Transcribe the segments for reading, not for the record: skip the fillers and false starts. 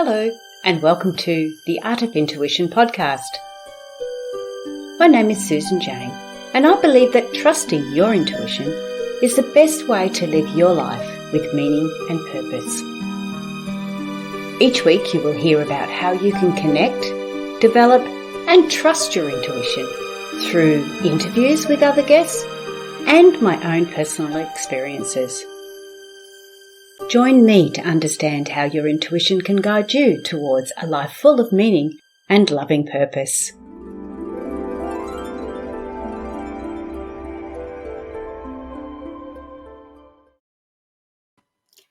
Hello, and welcome to the Art of Intuition podcast. My name is Susan Jane, and I believe that trusting your intuition is the best way to live your life with meaning and purpose. Each week you will hear about how you can connect, develop, and trust your intuition through interviews with other guests and my own personal experiences. Join me to understand how your intuition can guide you towards a life full of meaning and loving purpose.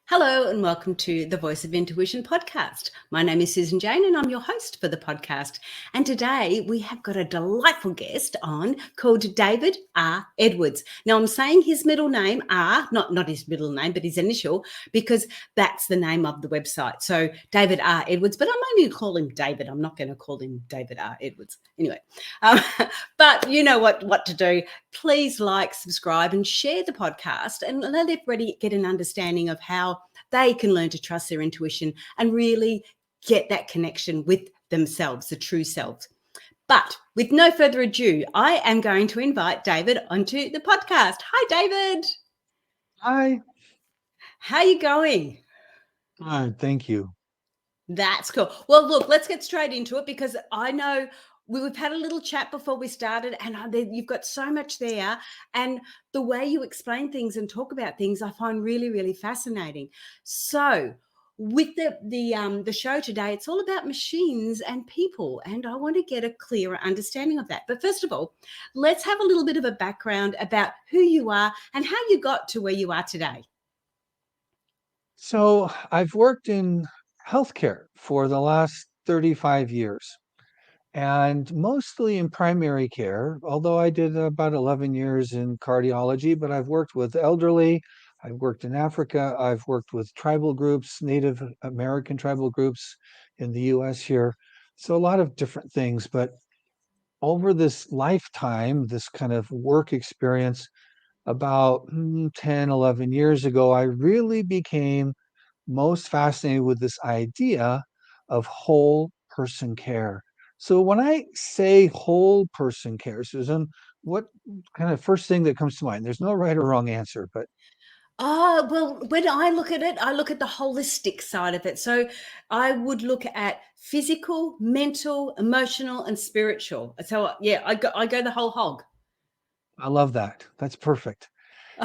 Hello and welcome to the Voice of Intuition podcast. My name is Susan Jane and I'm your host for the podcast. And today we have got a delightful guest on called David R. Edwards. Now I'm saying his middle name R, not his middle name, but his initial, because that's the name of the website. So David R. Edwards, but I'm only going to call him David. I'm not going to call him David R. Edwards. Anyway, but you know what to do. Please like, subscribe and share the podcast and let everybody get an understanding of how they can learn to trust their intuition and really get that connection with themselves, the true selves. But with no further ado, I am going to invite David onto the podcast. Hi, David. Hi. How are you going? Good, thank you. That's cool. Well, look, let's get straight into it because I know we've had a little chat before we started and you've got so much there. And the way you explain things and talk about things, I find really, really fascinating. So with the show today, it's all about machines and people. And I want to get a clearer understanding of that. But first of all, let's have a little bit of a background about who you are and how you got to where you are today. So I've worked in healthcare for the last 35 years and mostly in primary care, although I did about 11 years in cardiology, but I've worked with elderly, I've worked in Africa, I've worked with tribal groups, Native American tribal groups in the US here. So a lot of different things, but over this lifetime, this kind of work experience, about 10, 11 years ago, I really became most fascinated with this idea of whole person care. So when I say whole person care, Susan, what kind of first thing that comes to mind? There's no right or wrong answer, but Well, when I look at it, I look at the holistic side of it. So I would look at physical, mental, emotional, and spiritual. So yeah, I go the whole hog. I love that. That's perfect.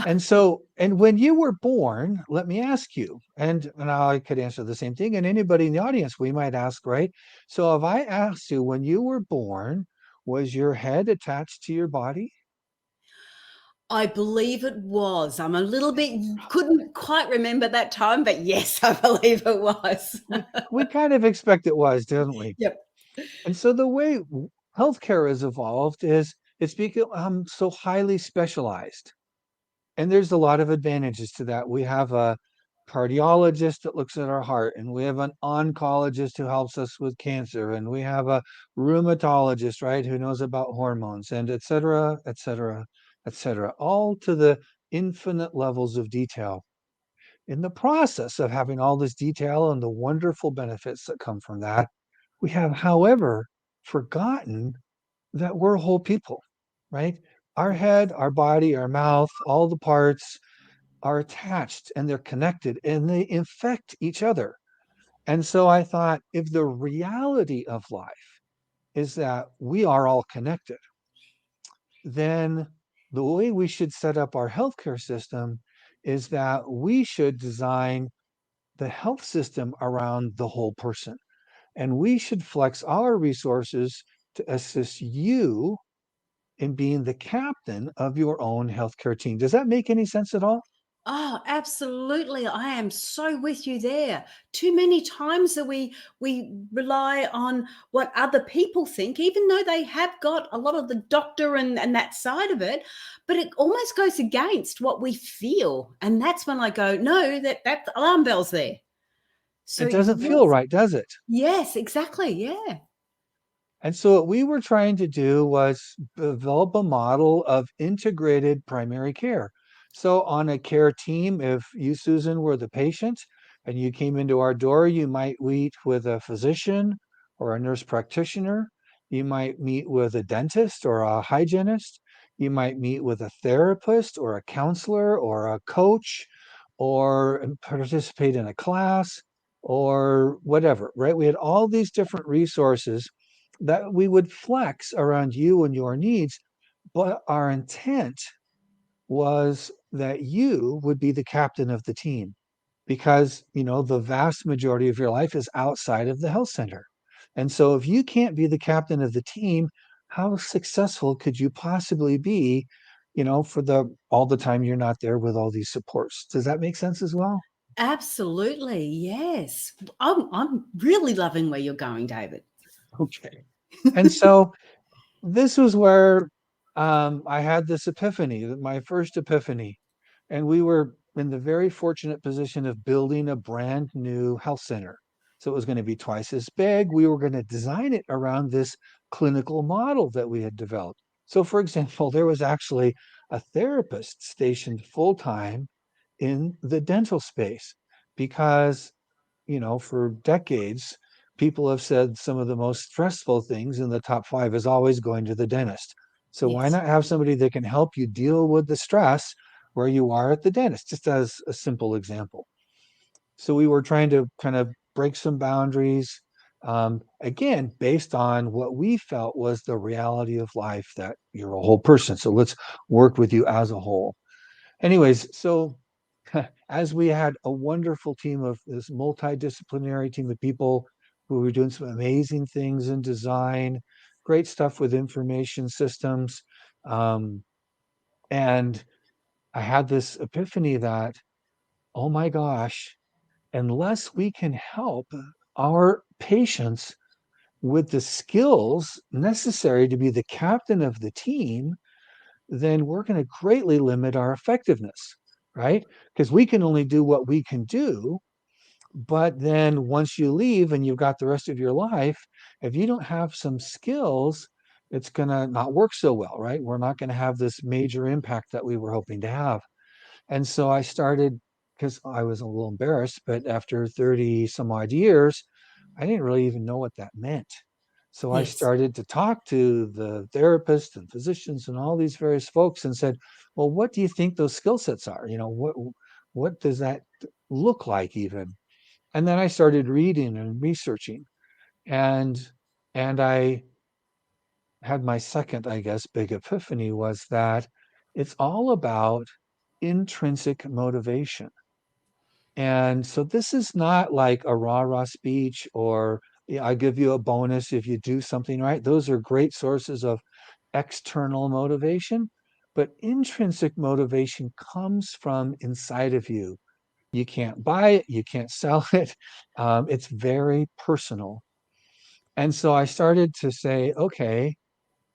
And when you were born, let me ask you, and I could answer the same thing, and anybody in the audience, we might ask, right? So if I asked you, when you were born, was your head attached to your body? I believe it was. I'm a little bit couldn't quite remember that time, but yes, I believe it was. We kind of expect it was, didn't we? Yep. And so the way healthcare has evolved is it's become so highly specialized. And there's a lot of advantages to that. We have a cardiologist that looks at our heart, and we have an oncologist who helps us with cancer, and we have a rheumatologist, right, who knows about hormones, and et cetera, et cetera, et cetera, all to the infinite levels of detail. In the process of having all this detail and the wonderful benefits that come from that, we have, however, forgotten that we're whole people, right? Our head, our body, our mouth, all the parts are attached and they're connected and they infect each other. And so I thought, if the reality of life is that we are all connected, then the way we should set up our healthcare system is that we should design the health system around the whole person. And we should flex our resources to assist you in being the captain of your own healthcare team. Does that make any sense at all? Oh, absolutely. I am so with you there. Too many times that we rely on what other people think, even though they have got a lot of the doctor and that side of it, but it almost goes against what we feel. And that's when I go, no, that alarm bell's there. So It doesn't feel yes, right, does it? yes, exactly. Yeah. And so what we were trying to do was develop a model of integrated primary care. So on a care team, if you, Susan, were the patient, and you came into our door, you might meet with a physician or a nurse practitioner. You might meet with a dentist or a hygienist. You might meet with a therapist or a counselor or a coach or participate in a class or whatever, right? We had all these different resources that we would flex around you and your needs, but our intent was that you would be the captain of the team because, the vast majority of your life is outside of the health center. And so if you can't be the captain of the team, how successful could you possibly be, for the all the time you're not there with all these supports? Does that make sense as well? Absolutely. Yes. I'm really loving where you're going, David. Okay. And so this was where I had this epiphany, my first epiphany. And we were in the very fortunate position of building a brand new health center. So it was going to be twice as big. We were going to design it around this clinical model that we had developed. So, for example, there was actually a therapist stationed full time in the dental space because, for decades, people have said some of the most stressful things in the top five is always going to the dentist. So why Yes. not have somebody that can help you deal with the stress where you are at the dentist, just as a simple example. So we were trying to kind of break some boundaries, again, based on what we felt was the reality of life, that you're a whole person. So let's work with you as a whole. Anyways, so as we had a wonderful team of this multidisciplinary team of people who were doing some amazing things in design, great stuff with information systems. Um, and I had this epiphany that, oh my gosh, unless we can help our patients with the skills necessary to be the captain of the team, then we're going to greatly limit our effectiveness, right? Because we can only do what we can do. But then once you leave and you've got the rest of your life, if you don't have some skills, it's going to not work so well, right? We're not going to have this major impact that we were hoping to have. And so I started, because I was a little embarrassed, but after 30 some odd years, I didn't really even know what that meant. So I Yes. started to talk to the therapists and physicians and all these various folks and said, well, what do you think those skill sets are? What does that look like even? And then I started reading and researching, and I had my second, I guess, big epiphany was that it's all about intrinsic motivation. And so this is not like a rah-rah speech or, "Yeah, I give you a bonus if you do something right." Those are great sources of external motivation, but intrinsic motivation comes from inside of you. You can't buy it, you can't sell it. It's very personal. And so I started to say, okay,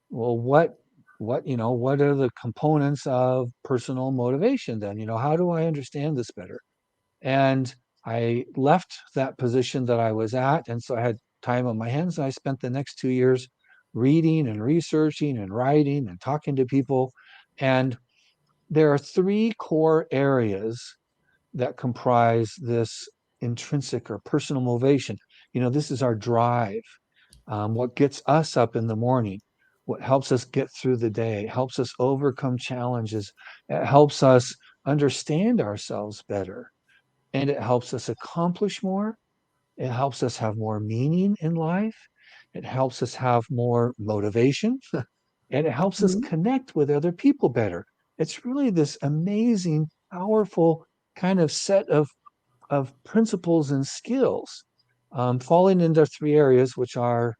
well, what are the components of personal motivation then? How do I understand this better? And I left that position that I was at. And so I had time on my hands. And I spent the next 2 years reading and researching and writing and talking to people. And there are three core areas that comprise this intrinsic or personal motivation. This is our drive, what gets us up in the morning, what helps us get through the day, helps us overcome challenges, it helps us understand ourselves better, and it helps us accomplish more. It helps us have more meaning in life. It helps us have more motivation, and it helps us Mhm. connect with other people better. It's really this amazing, powerful kind of set of principles and skills, falling into three areas, which are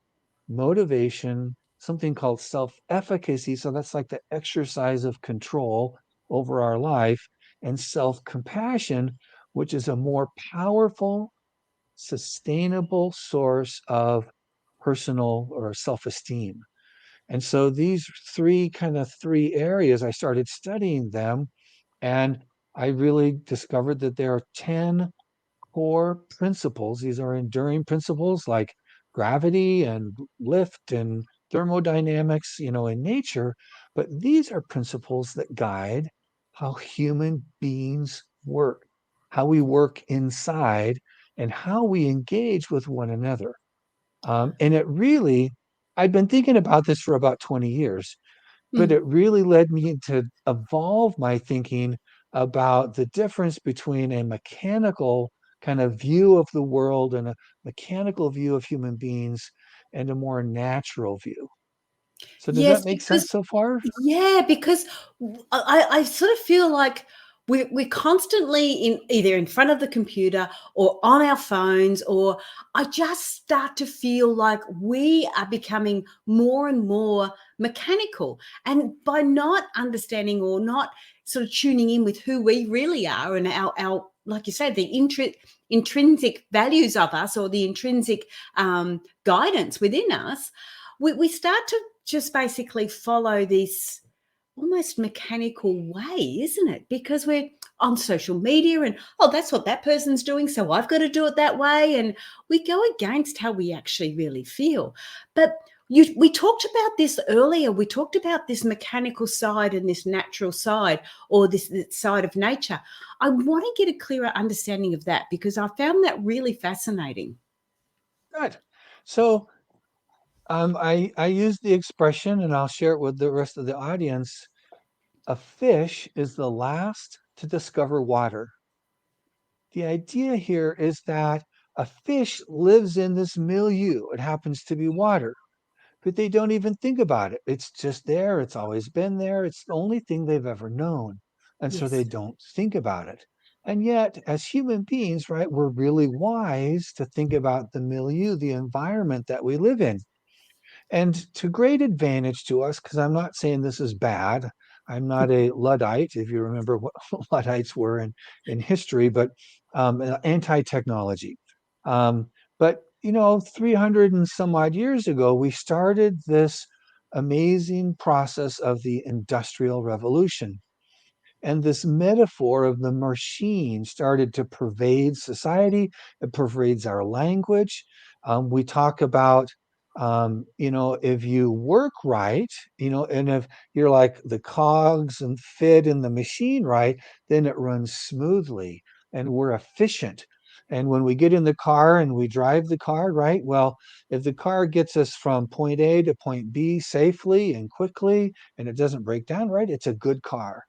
motivation, something called self efficacy. So that's like the exercise of control over our life, and self compassion, which is a more powerful, sustainable source of personal or self esteem. And so these three areas, I started studying them, and I really discovered that there are 10 core principles. These are enduring principles like gravity and lift and thermodynamics, in nature. But these are principles that guide how human beings work. how we work inside, and how we engage with one another. And it really, I've been thinking about this for about 20 years, but Mm. it really led me to evolve my thinking about the difference between a mechanical kind of view of the world and a mechanical view of human beings and a more natural view. So does Yes, that make because sense so far? yeah, because I sort of feel like we're constantly in either in front of the computer or on our phones, or I just start to feel like we are becoming more and more mechanical. And by not understanding or not sort of tuning in with who we really are and our like you said, the intrinsic values of us, or the intrinsic guidance within us, we start to just basically follow this almost mechanical way, isn't it? Because we're on social media and, oh, that's what that person's doing, so I've got to do it that way. And we go against how we actually really feel. But we talked about this earlier. We talked about this mechanical side and this natural side, or this side of nature. I want to get a clearer understanding of that because I found that really fascinating. Good. So I use the expression, and I'll share it with the rest of the audience. A fish is the last to discover water. The idea here is that a fish lives in this milieu. It happens to be water, but they don't even think about it. It's just there. It's always been there. It's the only thing they've ever known. And so they Yes. don't think about it. And yet, as human beings, right, we're really wise to think about the milieu, the environment that we live in. And to great advantage to us, because I'm not saying this is bad. I'm not a Luddite, if you remember what Luddites were in history, but anti-technology. But 300 and some odd years ago, we started this amazing process of the Industrial Revolution. And this metaphor of the machine started to pervade society. It pervades our language. We talk about, if you work right, and if you're like the cogs and fit in the machine right, then it runs smoothly and we're efficient. And when we get in the car and we drive the car, right? Well, if the car gets us from point A to point B safely and quickly and it doesn't break down, right? It's a good car.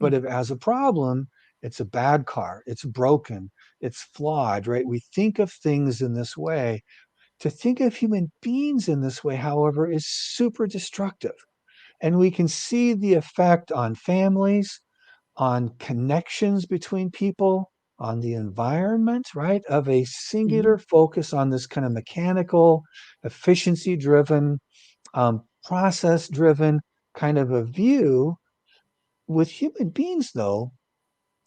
But if it has a problem, it's a bad car, it's broken, it's flawed, right? We think of things in this way. To think of human beings in this way, however, is super destructive. And we can see the effect on families, on connections between people, on the environment, right? Of a singular Mhm. focus on this kind of mechanical, efficiency driven, process driven kind of a view. With human beings, though,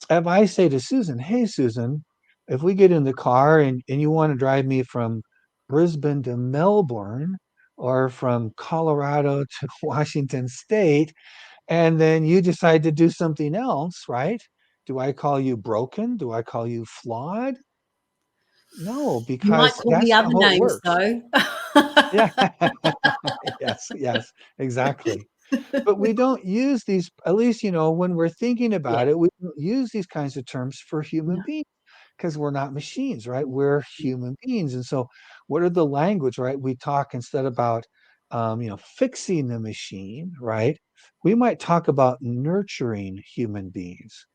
if I say to Susan, hey, Susan, if we get in the car and you want to drive me from Brisbane to Melbourne or from Colorado to Washington State, and then you decide to do something else, right? Do I call you broken? Do I call you flawed? No, You might because call me that's other not how it names works. though. Yeah. Yes, yes, exactly. But we don't use these, at least, when we're thinking Yeah. about it, we don't use these kinds of terms for human No. beings because we're not machines, right? We're human beings. And so, what are the language, right? We talk instead about, fixing the machine, right? We might talk about nurturing human beings.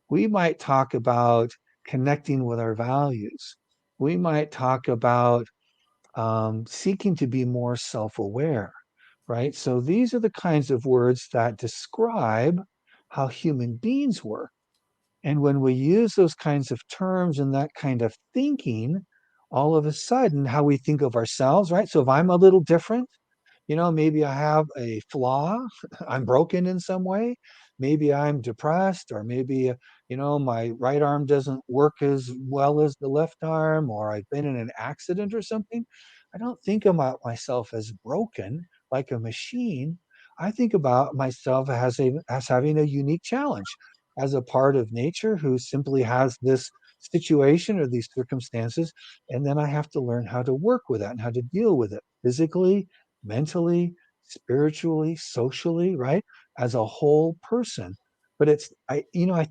We might talk about connecting with our values. We might talk about seeking to be more self aware, right? So these are the kinds of words that describe how human beings work. And when we use those kinds of terms and that kind of thinking, all of a sudden, how we think of ourselves, right? So if I'm a little different, maybe I have a flaw, I'm broken in some way, maybe I'm depressed, or maybe, my right arm doesn't work as well as the left arm, or I've been in an accident or something. I don't think about myself as broken like a machine. I think about myself as having a unique challenge, as a part of nature who simply has this situation or these circumstances, and then I have to learn how to work with that and how to deal with it physically, mentally, spiritually, socially, right? As a whole person. But I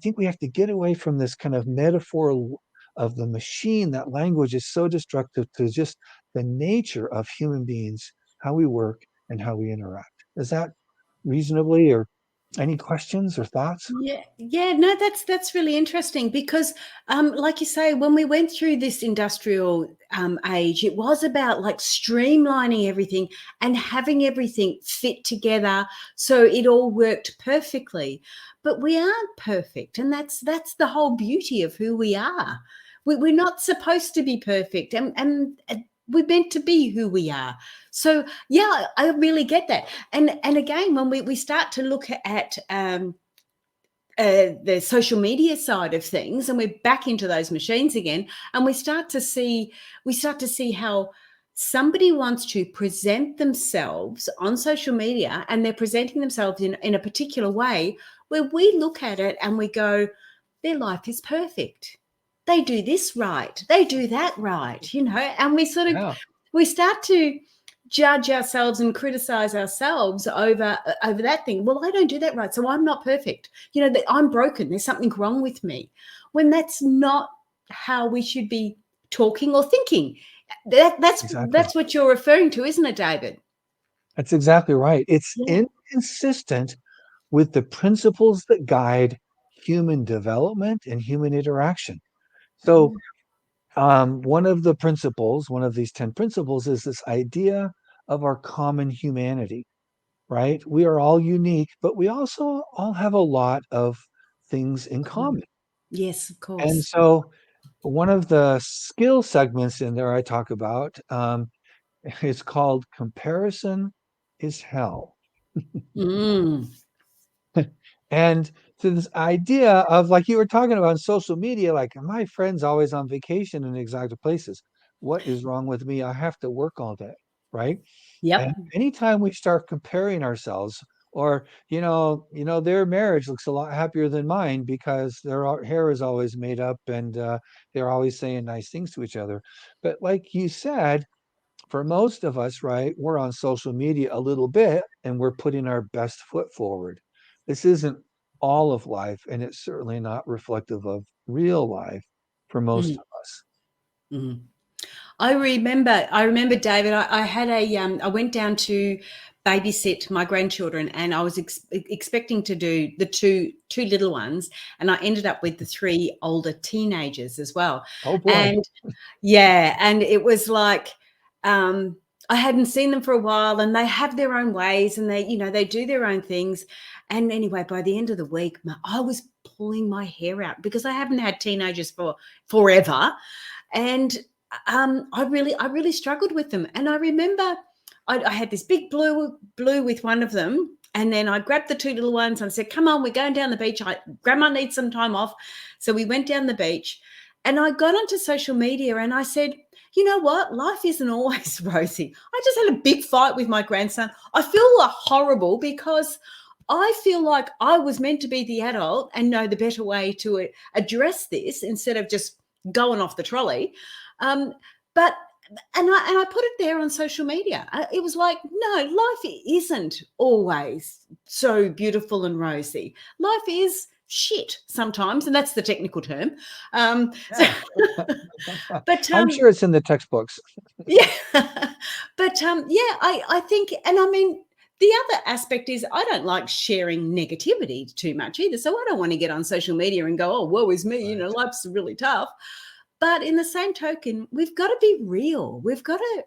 think we have to get away from this kind of metaphor of the machine. That language is so destructive to just the nature of human beings, how we work and how we interact. Is that reasonably, or any questions or thoughts? Yeah, no, that's really interesting because, like you say, when we went through this industrial age, it was about like streamlining everything and having everything fit together so it all worked perfectly. But we aren't perfect, and that's the whole beauty of who we are. We're not supposed to be perfect, and we're meant to be who we are. So yeah, I really get that. And again, when we start to look at the social media side of things, and we're back into those machines again, and we start to see how somebody wants to present themselves on social media, and they're presenting themselves in a particular way where we look at it and we go, their life is perfect. They do this right. They do that right, and Yeah, we start to judge ourselves and criticize ourselves over that thing. Well, I don't do that right, so I'm not perfect. That I'm broken. There's something wrong with me. When that's not how we should be talking or thinking. exactly. That's what you're referring to, isn't it, David? That's exactly right. It's Yeah. inconsistent with the principles that guide human development and human interaction. So, Mm. one of these 10 principles is this idea of our common humanity, right? We are all unique, but we also all have a lot of things in common. Yes, of And course. so, one of the skill segments in there I talk about is called Comparison is Hell. Mm. And to this idea of, like you were talking about, social media, like my friend's always on vacation in exotic places. What is wrong with me? I have to work all day, right? And Yep. anytime we start comparing ourselves, or their marriage looks a lot happier than mine because hair is always made up, and they're always saying nice things to each other. But like you said, for most of us, right, we're on social media a little bit and we're putting our best foot forward. This isn't all of life, and it's certainly not reflective of real life for most Mm. of us. Mm. I remember, David. I had I went down to babysit my grandchildren, and I was expecting to do the two little ones, and I ended up with the three older teenagers as well. Oh boy. And yeah, and it was like, um, I hadn't seen them for a while, and they have their own ways, and they do their own things. And anyway, by the end of the week, I was pulling my hair out because I haven't had teenagers for forever, and I really struggled with them. And I remember I had this big blue with one of them, and then I grabbed the two little ones and I said, "Come on, we're going down the beach. Grandma needs some time off." So we went down the beach, and I got onto social media and I said, "You know what? Life isn't always rosy." I just had a big fight with my grandson. I feel horrible because I feel like I was meant to be the adult and know the better way to address this instead of just going off the trolley. Um, but and I put it there on social media. It was like, no, life isn't always so beautiful and rosy. Life is shit sometimes, and that's the technical term. So, Yeah. but I'm sure it's in the textbooks. yeah, but yeah, I think, and I mean, the other aspect is I don't like sharing negativity too much either. So I don't want to get on social media and go, "Oh, woe is me," Right. life's really tough. But in the same token, we've got to be real. We've got to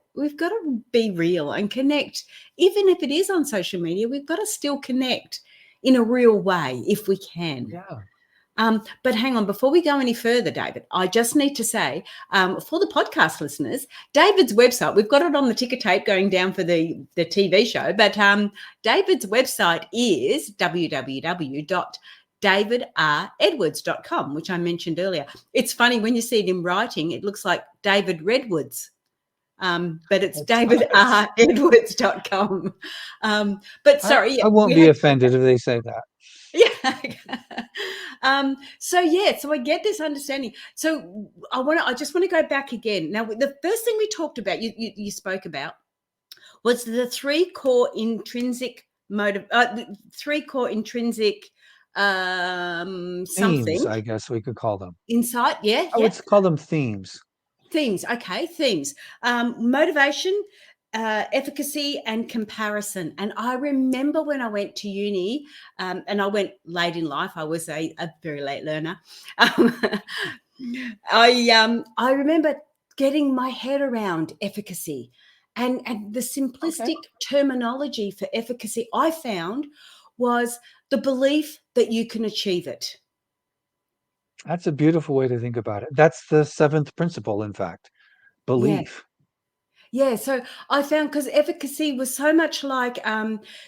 be real and connect. Even if it is on social media, we've got to still connect in a real way if we can. Yeah. But hang on, before we go any further, David, I just need to say, for the podcast listeners, David's website, we've got it on the ticker tape going down for the TV show, but David's website is www.davidredwards.com, which I mentioned earlier. It's funny when you see it in writing, it looks like David Redwoods. But it's It does. davidredwards.com. But I, sorry, yeah, I won't we be had offended if they say that. yeah. So I get this understanding. So I just want to go back again. Now, the first thing we talked about, you spoke about, was the three core intrinsic Themes, something. I guess we could call them. Insight, yeah, I yeah. would call them themes. Themes, okay, themes. Motivation, efficacy, and comparison. And I remember when I went to uni, and I went late in life. I was a very late learner. Um, I remember getting my head around efficacy, and the Okay. simplistic terminology for efficacy I found was the belief that you can achieve it. That's a beautiful way to think about it. That's the seventh principle, in fact, Yeah. belief. Yeah, so I found because efficacy was so much like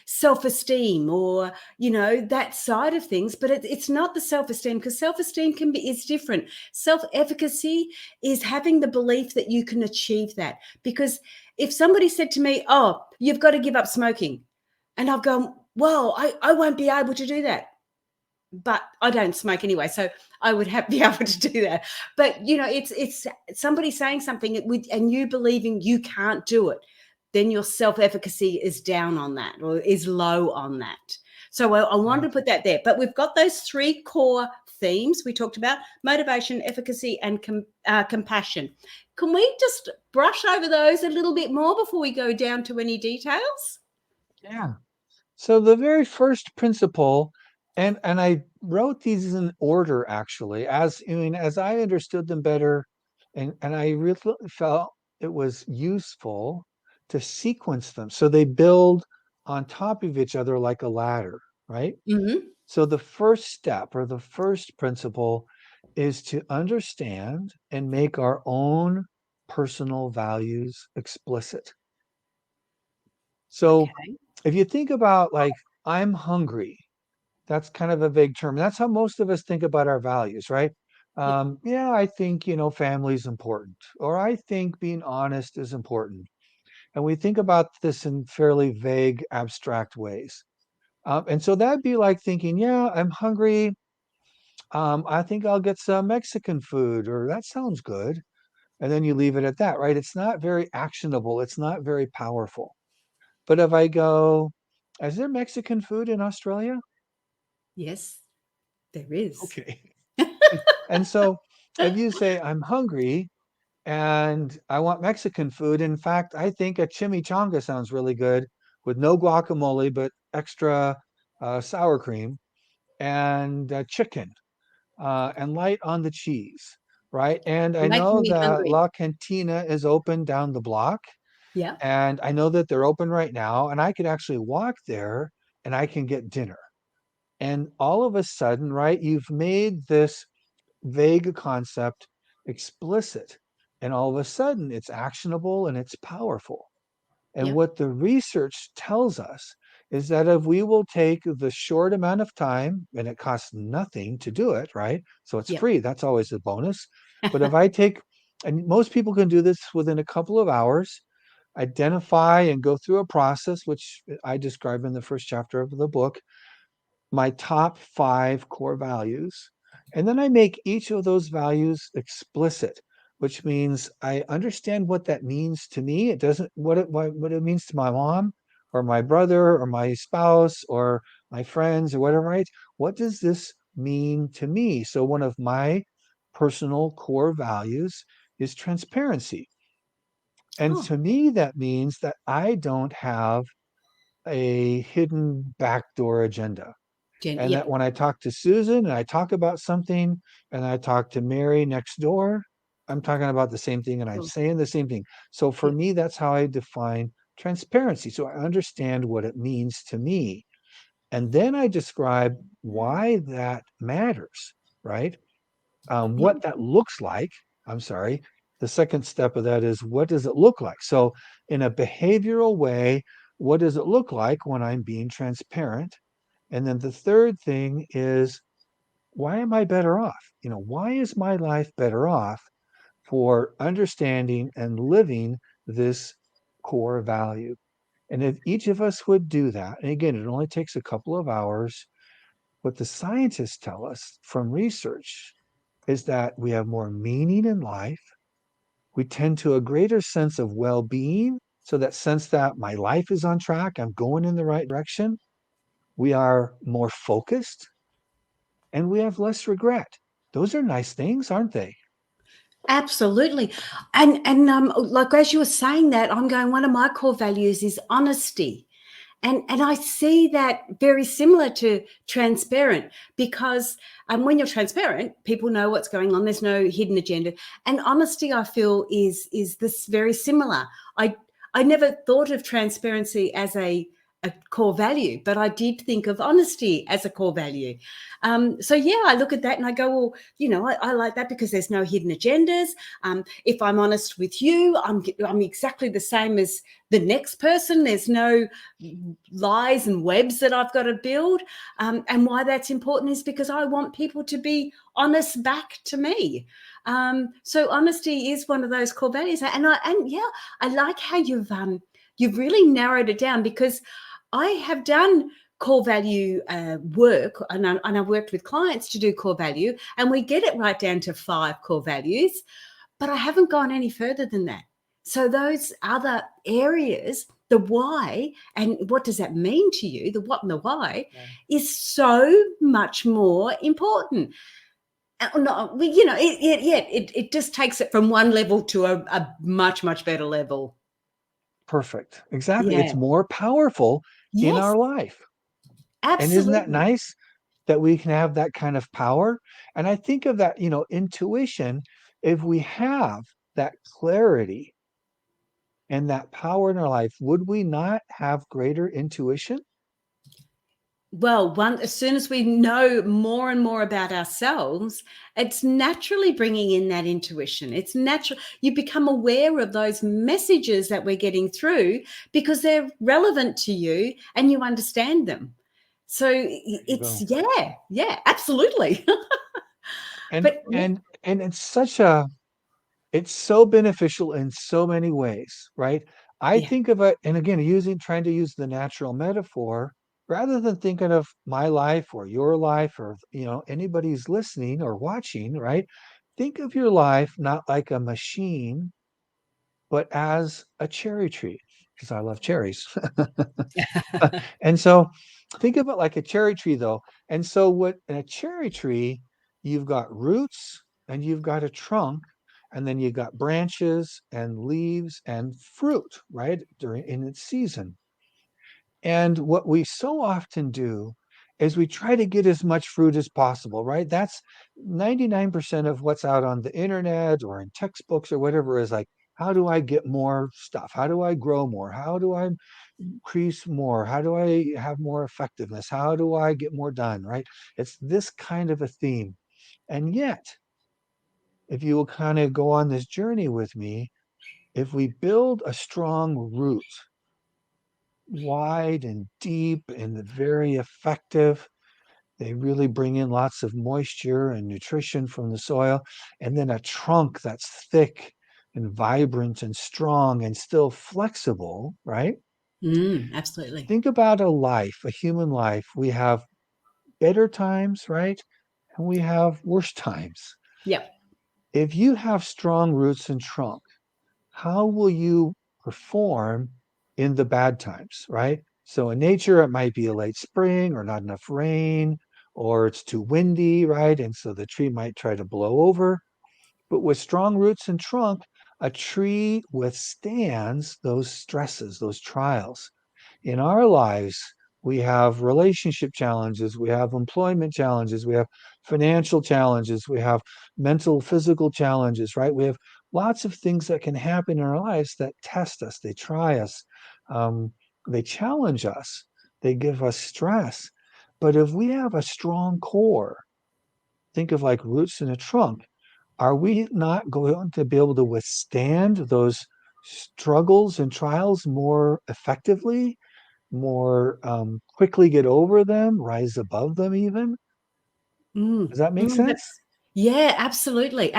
self-esteem, or that side of things, but it's not the self-esteem, because self-esteem can be is different. Self-efficacy is having the belief that you can achieve that. Because if somebody said to me, "Oh, you've got to give up smoking," and I've gone, "Well, I won't be able to do that." But I don't smoke anyway, so I would be able to do that. But it's somebody saying something with, and you believing you can't do it, then your self-efficacy is down on that, or is low on that. So I wanted Right. to put that there. But we've got those three core themes we talked about: motivation, efficacy, and compassion. Can we just brush over those a little bit more before we go down to any details? Yeah. So the very first principle, and I wrote these in order actually, as I understood them better, and I really felt it was useful to sequence them so they build on top of each other like a ladder, right? Hmm. So the first step or the first principle is to understand and make our own personal values explicit. So Okay. if you think about like, I'm hungry, that's kind of a vague term. That's how most of us think about our values, right? Yeah. Yeah, I think, family is important, or I think being honest is important. And we think about this in fairly vague, abstract ways. And so that'd be like thinking, yeah, I'm hungry. I think I'll get some Mexican food, or that sounds good. And then you leave it at that, right? It's not very actionable. It's not very powerful. But if I go, is there Mexican food in Australia? Yes, there is. Okay. And so if you say, I'm hungry and I want Mexican food, in fact, I think a chimichanga sounds really good with no guacamole, but extra sour cream and chicken and light on the cheese, right? And You're I making know me that hungry. La Cantina is open down the block, Yeah. and I know that they're open right now, and I could actually walk there and I can get dinner. And all of a sudden, right, you've made this vague concept explicit. And all of a sudden, it's actionable and it's powerful. And Yeah. what the research tells us is that if we will take the short amount of time, and it costs nothing to do it, right? So it's Yeah. free. That's always a bonus. But if I take, and most people can do this within a couple of hours, identify and go through a process, which I describe in the first chapter of the book, my top 5 core values. And then I make each of those values explicit, which means I understand what that means to me. It doesn't what it means to my mom or my brother or my spouse or my friends or whatever, right? What does this mean to me? So one of my personal core values is transparency. And Oh, to me, that means that I don't have a hidden backdoor agenda, and yeah. that when I talk to Susan and I talk about something and I talk to Mary next door, I'm talking about the same thing and I'm Sure. saying the same thing. So for Yeah. me, that's how I define transparency. So I understand what it means to me. And then I describe why that matters, right? Yeah. What that looks like. I'm sorry. The second step of that is, what does it look like? So, in a behavioral way, what does it look like when I'm being transparent? And then the third thing is, why am I better off? Why is my life better off for understanding and living this core value? And if each of us would do that, and again, it only takes a couple of hours, what the scientists tell us from research is that we have more meaning in life. We tend to a greater sense of well being. So, that sense that my life is on track, I'm going in the right direction. We are more focused. and we have less regret. Those are nice things, aren't they? Absolutely. And like as you were saying that, I'm going, one of my core values is honesty. And I see that very similar to transparent, because when you're transparent, people know what's going on. There's no hidden agenda. And honesty, I feel, is this very similar. I never thought of transparency as a core value, but I did think of honesty as a core value. So yeah, I look at that and I go, well, I like that because there's no hidden agendas. If I'm honest with you, I'm exactly the same as the next person. There's no lies and webs that I've got to build. And why that's important is because I want people to be honest back to me. So honesty is one of those core values. And I like how you've really narrowed it down, because I have done core value work, and I've worked with clients to do core value, and we get it right down to 5 core values, but I haven't gone any further than that. So those other areas, the why, and what does that mean to you, the what and the why, is so much more important. It just takes it from one level to a much, much better level. Perfect. Exactly. Yeah. It's more powerful in Yes, our life. And isn't that absolutely. nice that we can have that kind of power? And I think of that, intuition, if we have that clarity and that power in our life, would we not have greater intuition? Well, as soon as we know more and more about ourselves, it's naturally bringing in that intuition. It's natural. You become aware of those messages that we're getting through because they're relevant to you and you understand them. So There you it's, go. yeah, absolutely. And But yeah, and and it's so beneficial in so many ways, right? I yeah. think of it, and again, trying to use the natural metaphor rather than thinking of my life or your life or anybody's listening or watching, right? Think of your life not like a machine, but as a cherry tree, because I love cherries. And so think of it like a cherry tree, though. And so, what in a cherry tree, you've got roots and you've got a trunk, and then you've got branches and leaves and fruit, right? During in its season. And what we so often do is we try to get as much fruit as possible, right? That's 99% of what's out on the internet or in textbooks or whatever is like, how do I get more stuff? How do I grow more? How do I increase more? How do I have more effectiveness? How do I get more done, right? It's this kind of a theme. And yet, if you will kind of go on this journey with me, if we build a strong root, wide and deep and very effective. They really bring in lots of moisture and nutrition from the soil. And then a trunk that's thick and vibrant and strong and still flexible, right? Absolutely. Think about a human life. We have better times, right? And we have worse times. Yeah. If you have strong roots and trunk, how will you perform in the bad times, right? So in nature, it might be a late spring or not enough rain, or it's too windy, right? And so the tree might try to blow over. But with strong roots and trunk, a tree withstands those stresses, those trials. In our lives, we have relationship challenges, we have employment challenges, we have financial challenges, we have mental, physical challenges, right? We have lots of things that can happen in our lives that test us, they try us, um, they challenge us, they give us stress. But if we have a strong core, think of like roots in a trunk, are we not going to be able to withstand those struggles and trials more effectively? More quickly get over them, rise above them even. Mm, Does that make sense? that's yeah, absolutely.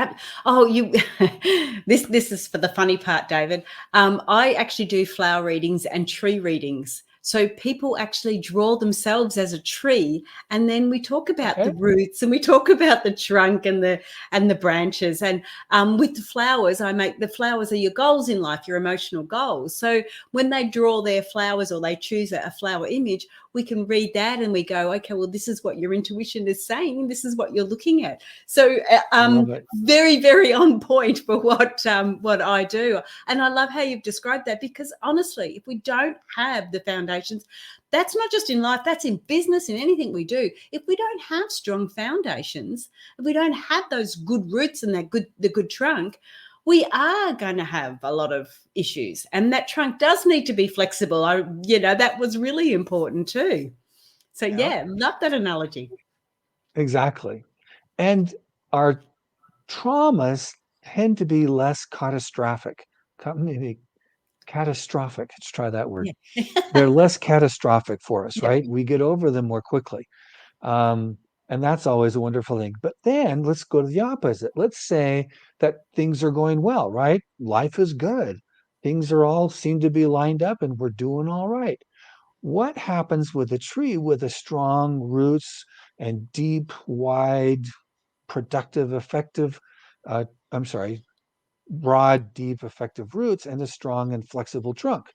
Oh, you this is for the funny part, David. I actually do flower readings and tree readings. So people actually draw themselves as a tree, and then we talk about the Okay. roots and we talk about the trunk and the branches. And with the flowers, I make the flowers are your goals in life, your emotional goals. So when they draw their flowers or they choose a flower image, we can read that and we go, okay, well, this is what your intuition is saying. This is what you're looking at. So I love it. very, very on point for what I do. And I love how you've described that, because honestly, if we don't have the foundations, that's not just in life, that's in business, in anything we do. If we don't have strong foundations, if we don't have those good roots and the good trunk, we are going to have a lot of issues. And that trunk does need to be flexible. That was really important too. So yeah, love that analogy. Exactly. And our traumas tend to be less catastrophic. Maybe catastrophic. Let's try that word. Yeah. They're less catastrophic for us, Yep. right? We get over them more quickly. And that's always a wonderful thing. But then let's go to the opposite. Let's say that things are going well, right? Life is good. Things are all seem to be lined up and we're doing all right. What happens with a tree with a strong roots and deep, wide, productive, effective, I'm sorry, broad, deep, effective roots and a strong and flexible trunk?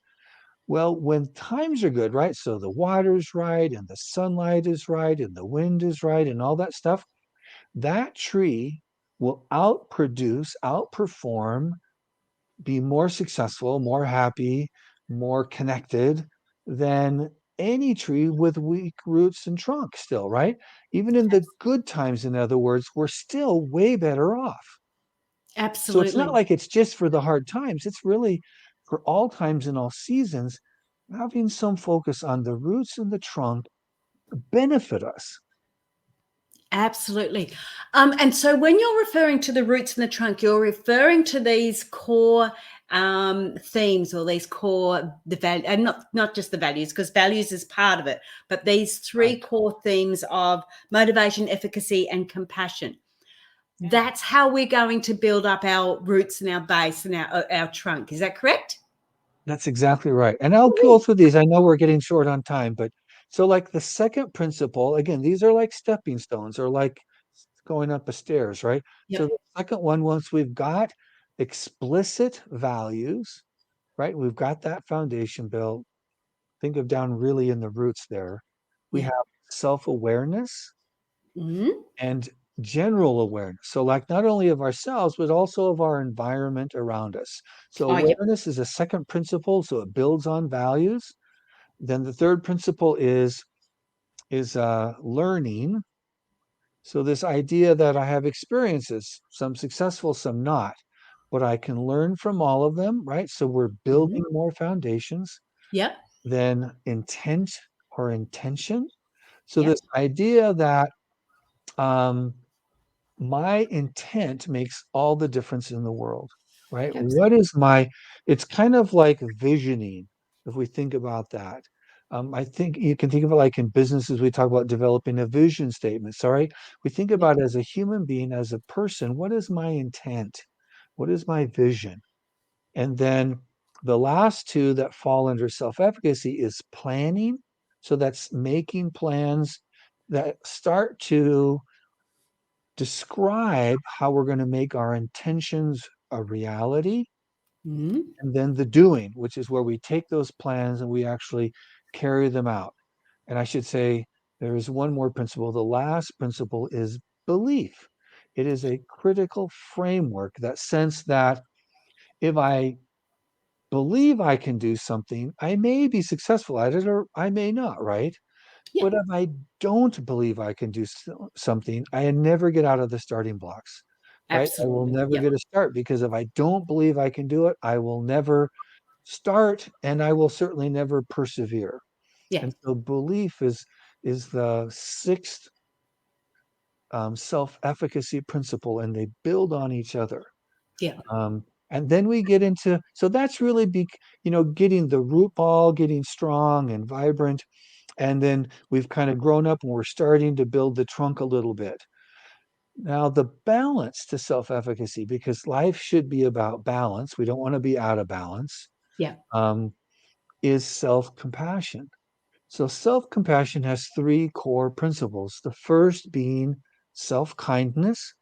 Well, when times are good, right? So the water's right and the sunlight is right and the wind is right and all that stuff, that tree will outproduce, outperform, be more successful, more happy, more connected than any tree with weak roots and trunk still, right? Even in the good times, in other words, we're still way better off. So it's not Absolutely. like it's just for the hard times. It's really for all times and all seasons, having some focus on the roots and the trunk benefit us. Absolutely. And so when you're referring to the roots and the trunk, you're referring to these core themes, or these core, the value, and not just the values, because values is part of it, but these three Right. core themes of motivation, efficacy, and compassion. Yeah. That's how we're going to build up our roots and our base and our trunk. Is that correct? That's exactly right. And I'll go through these. I know we're getting short on time, but so like the second principle, again, these are like stepping stones or like going up a stairs, right? So Yep. the second one, once we've got explicit values, right? We've got that foundation built. Think of down really in the roots there. We Yeah. have self-awareness Mm-hmm. and general awareness. So, like not only of ourselves, but also of our environment around us. So, Oh, yep. awareness is a second principle. So, it builds on values. Then the third principle is learning. So, this idea that I have experiences, some successful, some not, but I can learn from all of them, right? So, we're Mm-hmm. building more foundations. Yep. Then intent or intention. So, Yep. this idea that um, my intent makes all the difference in the world, right? What Absolutely. is my, it's kind of like visioning, if we think about that. I think you can think of it like in businesses, we talk about developing a vision statement. Sorry. We think Yep. about it as a human being, as a person, what is my intent? What is my vision? And then the last two that fall under self-efficacy is planning. So that's making plans that start to describe how we're going to make our intentions a reality, Mm-hmm. and then the doing, which is where we take those plans and we actually carry them out. And I should say there is one more principle. The last principle is belief. It is a critical framework, that sense that if I believe I can do something, I may be successful at it or I may not, right? Yeah. But if I don't believe I can do something, I never get out of the starting blocks, right? I will Absolutely. never Yep. get a start, because if I don't believe I can do it, I will never start and I will certainly never persevere. Yeah. And so belief is the sixth self-efficacy principle, and they build on each other. Yeah. And then we get into, so that's really getting the root ball, getting strong and vibrant. And then we've kind of grown up and we're starting to build the trunk a little bit. Now, the balance to self efficacy, because life should be about balance, we don't want to be out of balance, Yeah. um, is self compassion. So, self compassion has three core principles. The first being self kindness.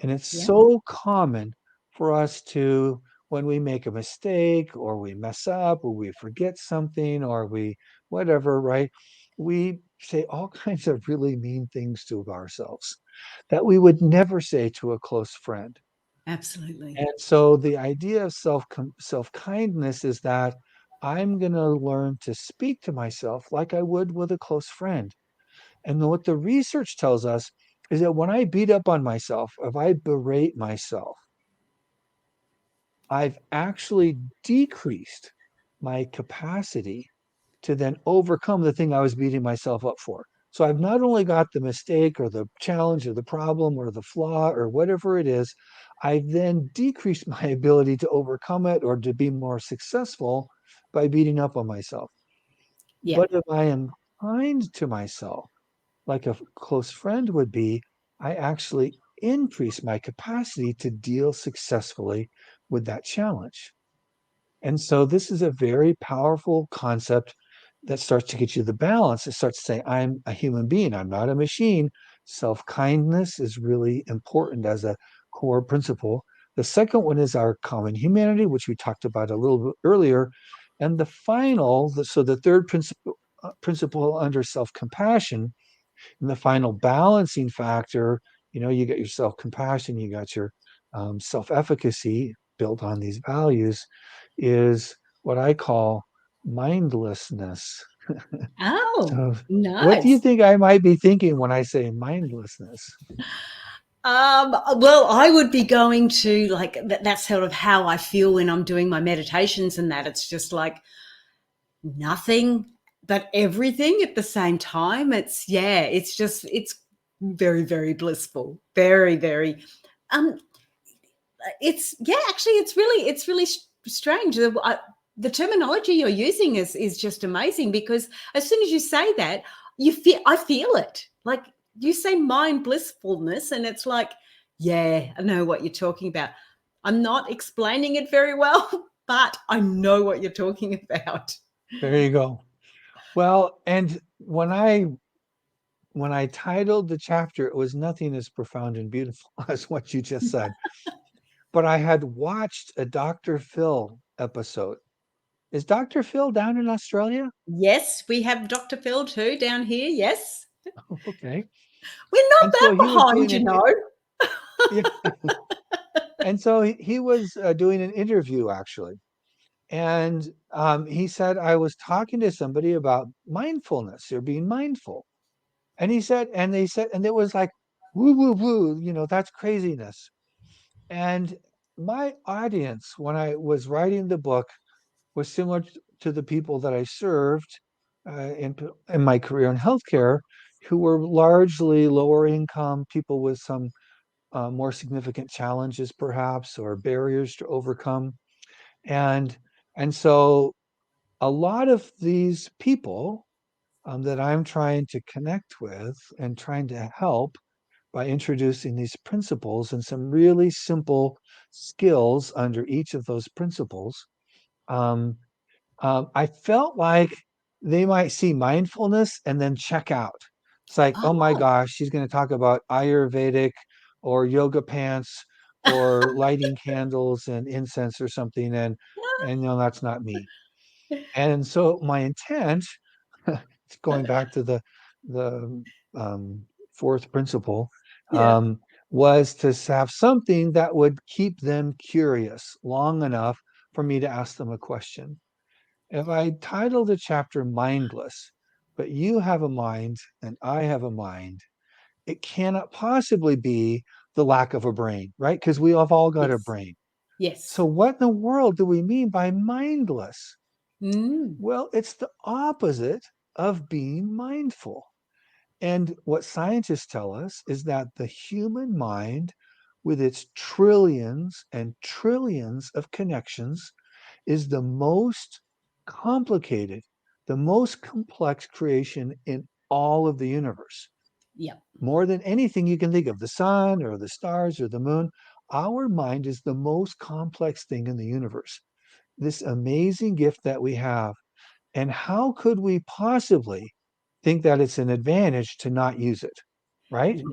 And it's Yeah. so common for us to, when we make a mistake or we mess up or we forget something or we whatever, right? we say all kinds of really mean things to ourselves that we would never say to a close friend. Absolutely. And so the idea of self-kindness is that I'm going to learn to speak to myself like I would with a close friend. And what the research tells us is that when I beat up on myself, if I berate myself, I've actually decreased my capacity to then overcome the thing I was beating myself up for. So I've not only got the mistake or the challenge or the problem or the flaw or whatever it is, I've then decreased my ability to overcome it or to be more successful by beating up on myself. Yeah. But if I am kind to myself, like a close friend would be, I actually increase my capacity to deal successfully with that challenge. And so this is a very powerful concept that starts to get you the balance. It starts to say, I'm a human being, I'm not a machine. Self-kindness is really important as a core principle. The second one is our common humanity, which we talked about a little bit earlier. And the final, so the third principle under self-compassion, and the final balancing factor, you got your self-compassion, you got your self-efficacy built on these values, is what I call mindlessness. Oh, So what do you nice. think I might be thinking when I say mindlessness? Well, I would be going to like that's sort of how I feel when I'm doing my meditations and that it's just like nothing but everything at the same time. It's very, very blissful. Very, very um actually it's really strange. The terminology you're using is just amazing because as soon as you say that, I feel it. Like you say mind blissfulness, and it's like, yeah, I know what you're talking about. I'm not explaining it very well, but I know what you're talking about. There you go. Well, and when I titled the chapter, it was nothing as profound and beautiful as what you just said. But I had watched a Dr. Phil episode. Is Dr. Phil down in Australia? Yes, we have Dr. Phil too down here. Yes, Okay. we're not And that so he was behind, doing you an know. yeah, and so he was doing an interview actually, and he said I was talking to somebody about mindfulness or being mindful, and he said, and they said, and it was like, woo woo woo, that's craziness. And my audience when I was writing the book was similar to the people that I served in my career in healthcare, who were largely lower income people with some more significant challenges, perhaps, or barriers to overcome. And and so a lot of these people that I'm trying to connect with and trying to help by introducing these principles and some really simple skills under each of those principles. Um, I felt like they might see mindfulness and then check out. It's like, oh my Oh, gosh, she's going to talk about Ayurvedic or yoga pants or lighting candles and incense or something, and that's not me. And so my intent, going back to the fourth principle, yeah. was to have something that would keep them curious long enough for me to ask them a question. If I title the chapter Mindless, but you have a mind and I have a mind, it cannot possibly be the lack of a brain, right? Because we have all got a Yes. brain. So, Yes. what in the world do we mean by mindless? Mm. Well, it's the opposite of being mindful. And what scientists tell us is that the human mind, with its trillions and trillions of connections, is the most complicated, the most complex creation in all of the universe. Yeah. More than anything you can think of, the sun or the stars or the moon, our mind is the most complex thing in the universe. This amazing gift that we have. And how could we possibly think that it's an advantage to not use it? Right? Mm.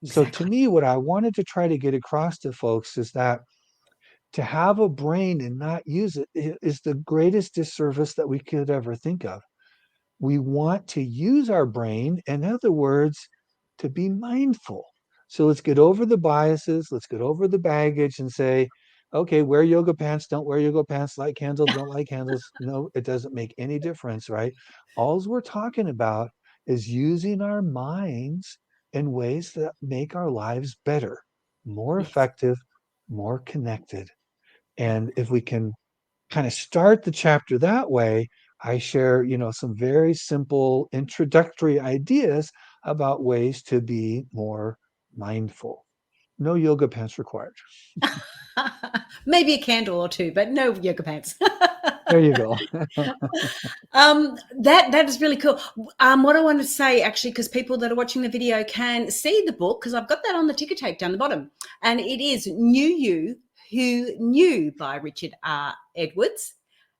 So, to Exactly. me, what I wanted to try to get across to folks is that to have a brain and not use it is the greatest disservice that we could ever think of. we want to use our brain, in other words, to be mindful. So let's get over the biases, let's get over the baggage and say, okay, wear yoga pants, don't wear yoga pants, light candles, don't light candles. No, it doesn't make any difference, right? All we're talking about is using our minds in ways that make our lives better, more Yes. effective, more connected. And if we can kind of start the chapter that way, I share, some very simple introductory ideas about ways to be more mindful. No yoga pants required. Maybe a candle or two, but no yoga pants. There you go. That is really cool. What I want to say, actually, because people that are watching the video can see the book, because I've got that on the ticker tape down the bottom, and it is Knew You Who Knew by Richard R. Edwards.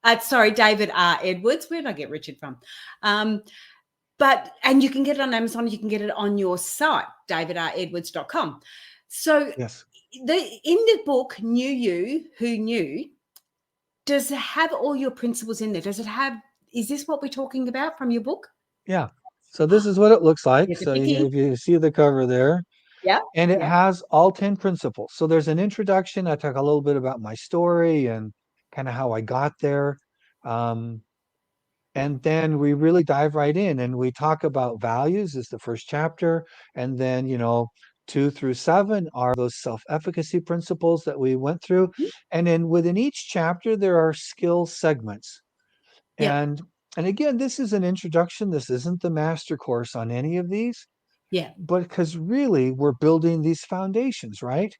David R. Edwards. Where did I get Richard from? And you can get it on Amazon. You can get it on your site, daviredwards.com. So Yes. in the book, Knew You Who Knew, does it have all your principles in there? Is this what we're talking about from your book? Yeah. So this is what it looks like. There's a So picky. if you see the cover there, Yeah. and it Yeah. has all 10 principles. So there's an introduction. I talk a little bit about my story and kind of how I got there. And then we really dive right in and we talk about values is the first chapter. And then, 2 through 7 are those self-efficacy principles that we went through. Mhm. And then within each chapter, there are skill segments. Yep. And again, this is an introduction. This isn't the master course on any of these, Yeah. but because really we're building these foundations, right?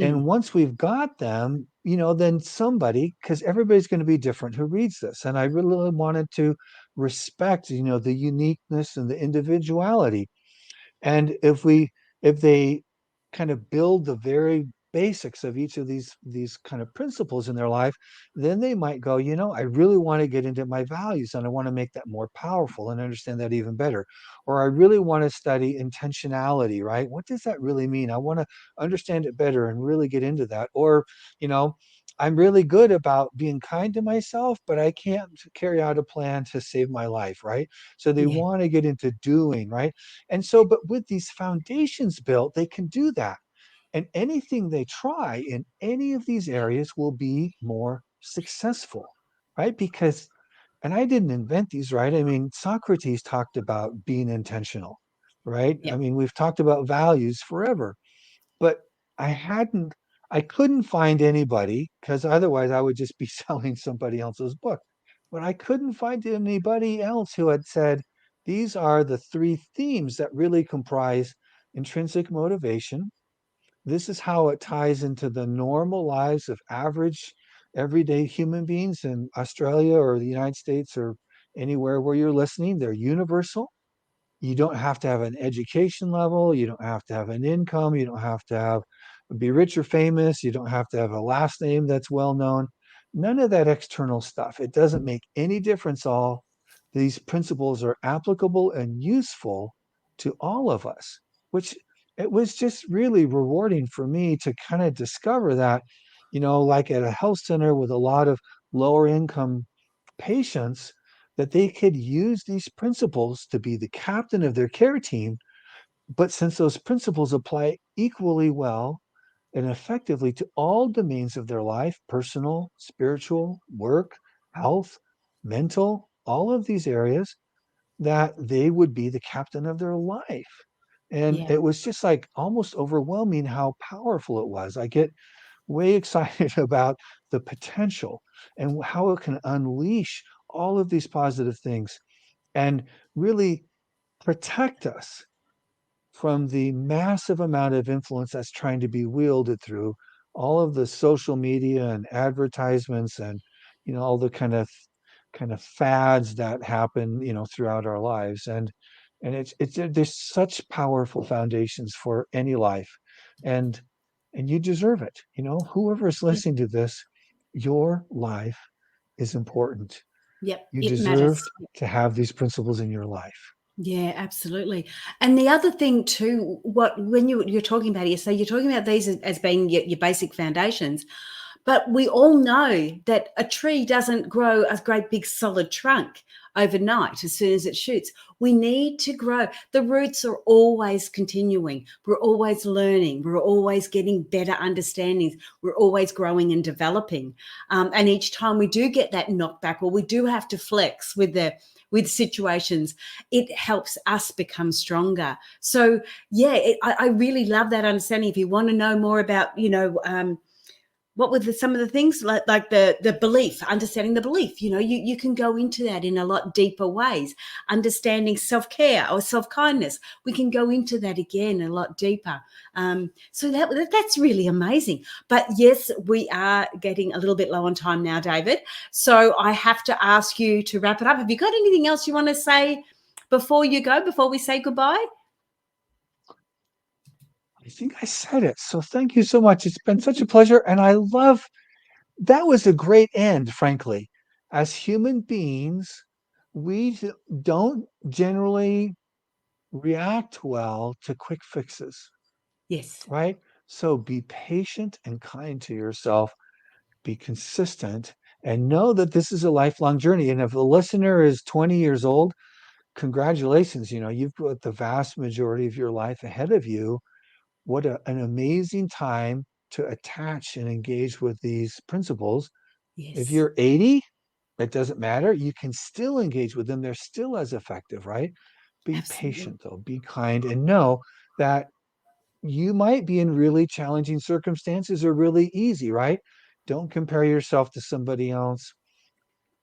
And once we've got them, then somebody, because everybody's going to be different who reads this. And I really wanted to respect, the uniqueness and the individuality. And if they kind of build the very basics of each of these kind of principles in their life, then they might go, I really want to get into my values and I want to make that more powerful and understand that even better. Or I really want to study intentionality, right? What does that really mean? I want to understand it better and really get into that. Or, you know, I'm really good about being kind to myself, but I can't carry out a plan to save my life, right? So they Yeah. want to get into doing, right? And so, but with these foundations built, they can do that. And anything they try in any of these areas will be more successful, right? Because, and I didn't invent these, right? I mean, Socrates talked about being intentional, right? I Yep. mean, we've talked about values forever, but I hadn't, I couldn't find anybody because otherwise I would just be selling somebody else's book. But I couldn't find anybody else who had said, these are the 3 themes that really comprise intrinsic motivation. This is how it ties into the normal lives of average, everyday human beings in Australia or the United States or anywhere where you're listening. They're universal. You don't have to have an education level. You don't have to have an income. You don't have to be rich or famous. You don't have to have a last name that's well known. None of that external stuff. It doesn't make any difference. All these principles are applicable and useful to all of us, which it was just really rewarding for me to kind of discover that, like at a health center with a lot of lower income patients, that they could use these principles to be the captain of their care team. But since those principles apply equally well and effectively to all domains of their life, personal, spiritual, work, health, mental, all of these areas, that they would be the captain of their life. And Yeah. it was just like almost overwhelming how powerful it was. I get way excited about the potential and how it can unleash all of these positive things and really protect us from the massive amount of influence that's trying to be wielded through all of the social media and advertisements and all the kind of fads that happen throughout our lives. And it's there's such powerful foundations for any life. And and you deserve it. Whoever is Yep. listening to this, your life is important. Yep. You It deserve matters. to have these principles in your life. Yeah, absolutely. And the other thing too, when you're talking about it, so you're talking about these as being your basic foundations, but we all know that a tree doesn't grow a great big solid trunk overnight as soon as it shoots. We need to grow. The roots are always continuing. We're always learning. We're always getting better understandings. We're always growing and developing. And each time we do get that knockback, or we do have to flex with situations, it helps us become stronger. So yeah, I really love that understanding. If you want to know more about, what were some of the things like the belief, understanding the belief, you can go into that in a lot deeper ways. Understanding self-care or self-kindness, we can go into that again a lot deeper. So that's really amazing. But yes, we are getting a little bit low on time now, David. So I have to ask you to wrap it up. Have you got anything else you want to say before you go, before we say goodbye? I think I said it. So thank you so much. It's been such a pleasure. And that was a great end, frankly. As human beings, we don't generally react well to quick fixes, Yes, right? So be patient and kind to yourself, be consistent, and know that this is a lifelong journey. And if a listener is 20 years old, congratulations, you've got the vast majority of your life ahead of you. What an amazing time to attach and engage with these principles. If yes, you're 80, it doesn't matter. You can still engage with them. They're still as effective, right? Be absolutely. patient, though. Be kind, and know that you might be in really challenging circumstances or really easy, right? Don't compare yourself to somebody else.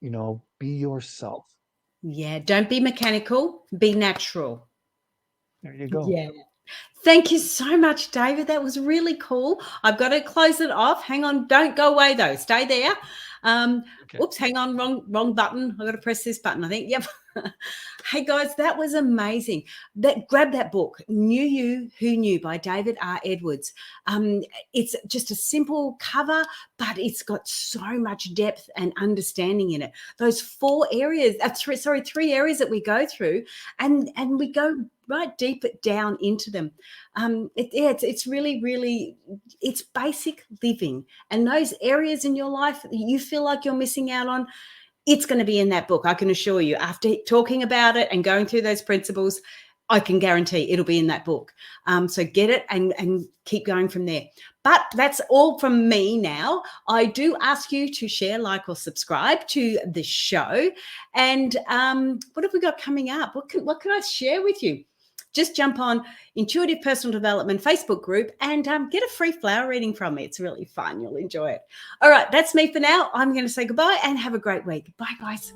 Be yourself. Yeah, don't be mechanical, be natural. There you go. Yeah. Thank you so much, David. That was really cool. I've got to close it off. Hang on. Don't go away, though. Stay there. Um, Okay. Oops, hang on. Wrong button. I've got to press this button, I think. Yep. Hey, guys, that was amazing. Grab that book, Knew You Who Knew by David R. Edwards. It's just a simple cover, but it's got so much depth and understanding in it. Those 3 areas that we go through, and we go right deep down into them. It's really, really, it's basic living. And those areas in your life that you feel like you're missing out on, it's going to be in that book. I can assure you, after talking about it and going through those principles, I can guarantee it'll be in that book. So get it and keep going from there. But that's all from me now. I do ask you to share, like, or subscribe to the show. And what have we got coming up? What can I share with you? Just jump on Intuitive Personal Development Facebook group and get a free flower reading from me. It's really fun. You'll enjoy it. All right, that's me for now. I'm going to say goodbye and have a great week. Bye, guys.